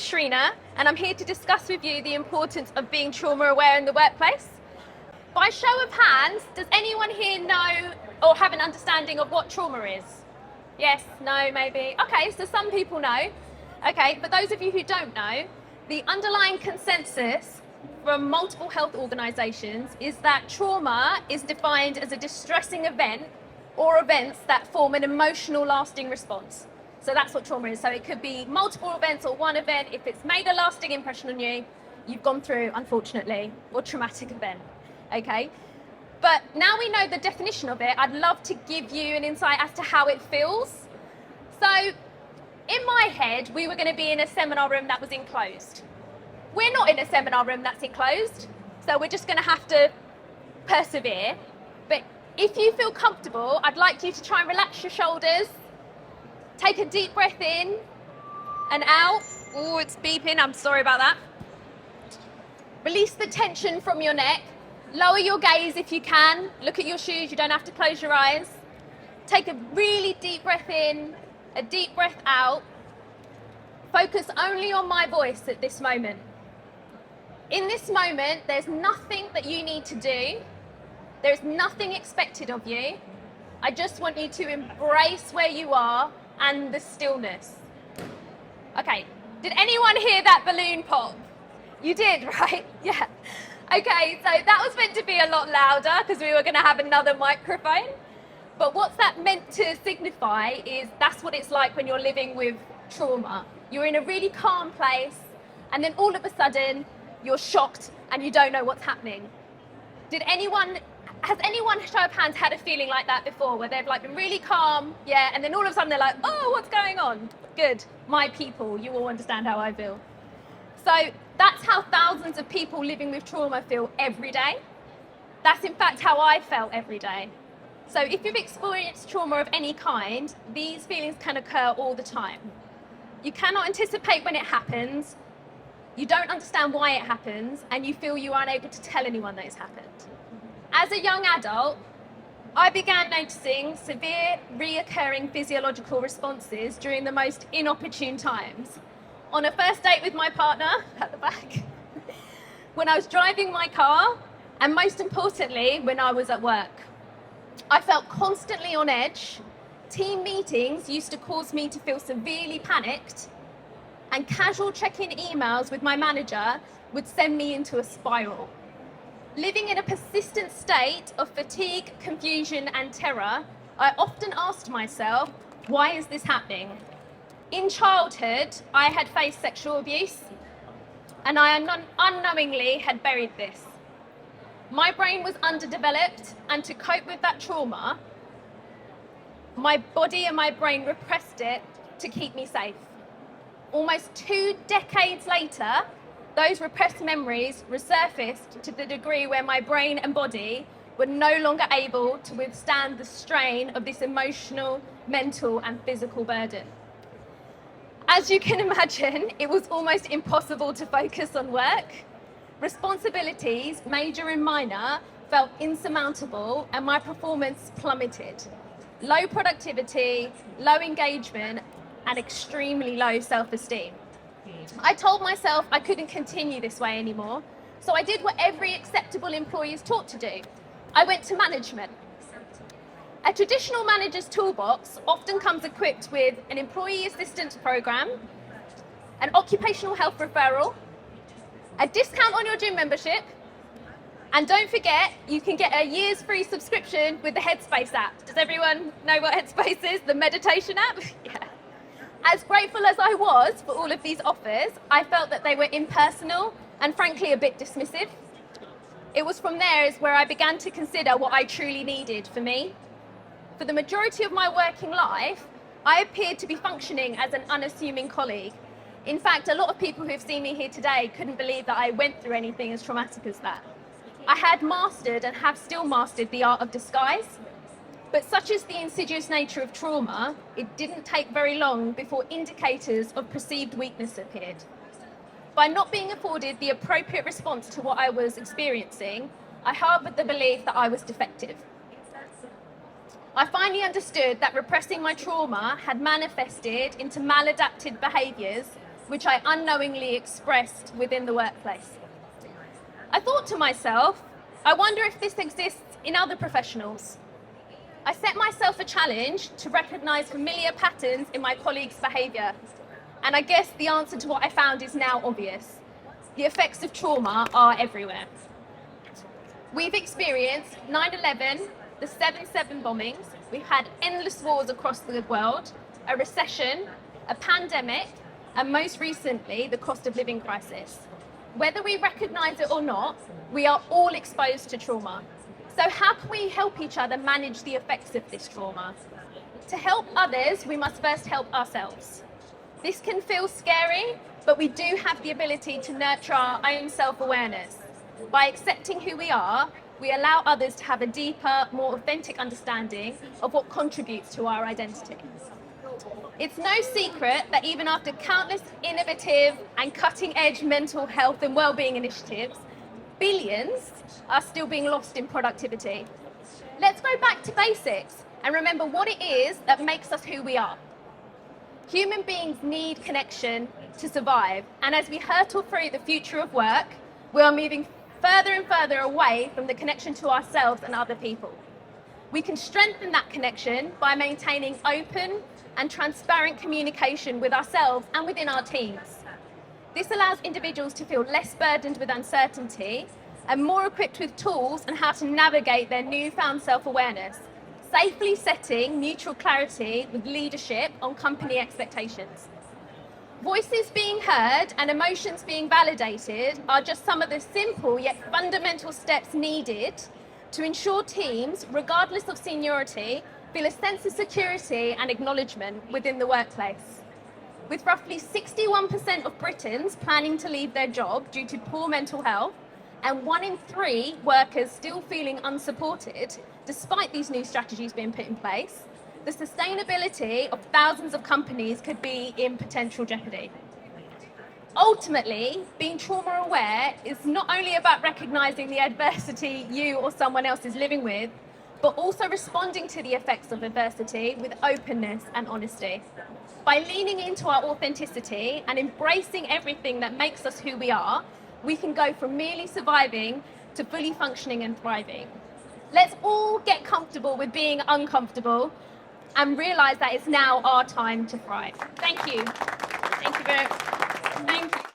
is Shrina, and I'm here to discuss with you the importance of being trauma aware in the workplace. By show of hands, does anyone here know or have an understanding of what trauma is? Yes, no, maybe. Okay, so some people know. Okay, but those of you who don't know, the underlying consensus from multiple health organisations is that trauma is defined as a distressing event or events that form an emotional lasting response. So that's what trauma is. So it could be multiple events or one event. If it's made a lasting impression on you, you've gone through, unfortunately, a traumatic event. Okay? But now we know the definition of it, I'd love to give you an insight as to how it feels. So in my head, we were going to be in a seminar room that was enclosed. We're not in a seminar room that's enclosed, so we're just going to have to persevere. But if you feel comfortable, I'd like you to try and relax your shoulders. Take a deep breath in and out. Oh, it's beeping. I'm sorry about that. Release the tension from your neck. Lower your gaze if you can. Look at your shoes. You don't have to close your eyes. Take a really deep breath in, a deep breath out. Focus only on my voice at this moment. In this moment, there's nothing that you need to do. There's nothing expected of you. I just want you to embrace where you are and the stillness. Okay, did anyone hear that balloon pop? You did, right? Yeah. Okay, so that was meant to be a lot louder because we were going to have another microphone. But what's that meant to signify is that's what it's like when you're living with trauma. You're in a really calm place and then all of a sudden you're shocked and you don't know what's happening. Has anyone, show of hands, had a feeling like that before, where they've like been really calm, yeah, and then all of a sudden they're like, oh, what's going on? Good, my people, you all understand how I feel. So that's how thousands of people living with trauma feel every day. That's in fact how I felt every day. So if you've experienced trauma of any kind, these feelings can occur all the time. You cannot anticipate when it happens, you don't understand why it happens, and you feel you are unable to tell anyone that it's happened. As a young adult, I began noticing severe reoccurring physiological responses during the most inopportune times. On a first date with my partner, at the back, when I was driving my car, and most importantly, when I was at work. I felt constantly on edge. Team meetings used to cause me to feel severely panicked, and casual check-in emails with my manager would send me into a spiral. Living in a persistent state of fatigue, confusion, and terror, I often asked myself, why is this happening? In childhood, I had faced sexual abuse, and I unknowingly had buried this. My brain was underdeveloped, and to cope with that trauma, my body and my brain repressed it to keep me safe. Almost 2 decades later, those repressed memories resurfaced to the degree where my brain and body were no longer able to withstand the strain of this emotional, mental, and physical burden. As you can imagine, it was almost impossible to focus on work. Responsibilities, major and minor, felt insurmountable, and my performance plummeted. Low productivity, low engagement, and extremely low self-esteem. I told myself I couldn't continue this way anymore, so I did what every acceptable employee is taught to do. I went to management. A traditional manager's toolbox often comes equipped with an employee assistance program, an occupational health referral, a discount on your gym membership, and don't forget, you can get a year's free subscription with the Headspace app. Does everyone know what Headspace is? The meditation app? Yeah. As grateful as I was for all of these offers, I felt that they were impersonal and frankly a bit dismissive. It was from there is where I began to consider what I truly needed for me. For the majority of my working life, I appeared to be functioning as an unassuming colleague. In fact, a lot of people who have seen me here today couldn't believe that I went through anything as traumatic as that. I had mastered and have still mastered the art of disguise. But such is the insidious nature of trauma, it didn't take very long before indicators of perceived weakness appeared. By not being afforded the appropriate response to what I was experiencing, I harboured the belief that I was defective. I finally understood that repressing my trauma had manifested into maladapted behaviours which I unknowingly expressed within the workplace. I thought to myself, I wonder if this exists in other professionals. I set myself a challenge to recognise familiar patterns in my colleagues' behaviour. And I guess the answer to what I found is now obvious. The effects of trauma are everywhere. We've experienced 9/11, the 7/7 bombings, we've had endless wars across the world, a recession, a pandemic, and most recently, the cost of living crisis. Whether we recognise it or not, we are all exposed to trauma. So how can we help each other manage the effects of this trauma? To help others, we must first help ourselves. This can feel scary, but we do have the ability to nurture our own self-awareness. By accepting who we are, we allow others to have a deeper, more authentic understanding of what contributes to our identity. It's no secret that even after countless innovative and cutting-edge mental health and well-being initiatives, billions are still being lost in productivity. Let's go back to basics and remember what it is that makes us who we are. Human beings need connection to survive, and as we hurtle through the future of work, we are moving further and further away from the connection to ourselves and other people. We can strengthen that connection by maintaining open and transparent communication with ourselves and within our teams. This allows individuals to feel less burdened with uncertainty and more equipped with tools on how to navigate their newfound self-awareness, safely setting mutual clarity with leadership on company expectations. Voices being heard and emotions being validated are just some of the simple yet fundamental steps needed to ensure teams, regardless of seniority, feel a sense of security and acknowledgement within the workplace. With roughly 61% of Britons planning to leave their job due to poor mental health, and 1 in 3 workers still feeling unsupported, despite these new strategies being put in place, the sustainability of thousands of companies could be in potential jeopardy. Ultimately, being trauma aware is not only about recognising the adversity you or someone else is living with, but also responding to the effects of adversity with openness and honesty. By leaning into our authenticity and embracing everything that makes us who we are, we can go from merely surviving to fully functioning and thriving. Let's all get comfortable with being uncomfortable and realise that it's now our time to thrive. Thank you. Thank you very much. Thank you.